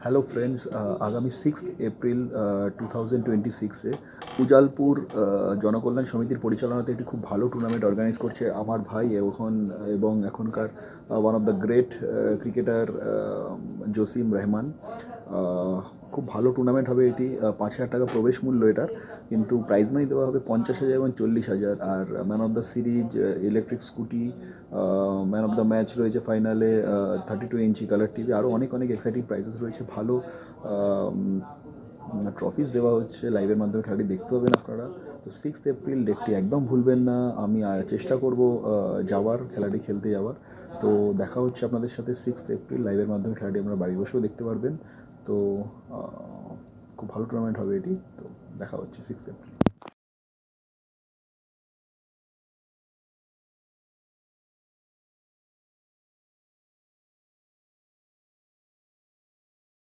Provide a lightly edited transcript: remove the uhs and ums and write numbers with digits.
Hello friends, আগামী 6 April 2026-এ উজালপুর Janakalyan সমিতির পরিচালনাতে একটি খুব ভালো টুর্নামেন্ট অর্গানাইজ করছে আমার ভাই এবং এখনকার one of the great cricketer Jasim Rehman. খুব ভালো টুর্নামেন্ট হবে এটি। 5,000 টাকা প্রবেশ মূল্য এটার, কিন্তু প্রাইজ মানি দেওয়া হবে 50,000 এবং 40,000। আর man of the series electric scooty, man of the match রয়েছে ফাইনালে 32 ইঞ্চি কালার টিভি, আরও অনেক অনেক এক্সাইটিং প্রাইজেস রয়েছে। ভালো ট্রফিস দেওয়া হচ্ছে, লাইভের মাধ্যমে খেলাটি দেখতে পাবেন আপনারা। তো 6 এপ্রিল ডেটটি একদম ভুলবেন না। আমি চেষ্টা করব যাওয়ার, খেলাটি খেলতে যাওয়ার। তো দেখা হচ্ছে আপনাদের সাথে 6 এপ্রিল লাইভের মাধ্যমে। খেলাটি আপনারা বাড়ি বসেও দেখতে পারবেন। তো খুব ভালো টুর্নামেন্ট হবে এটি। তো দেখা হচ্ছে 6 এপ্রিল।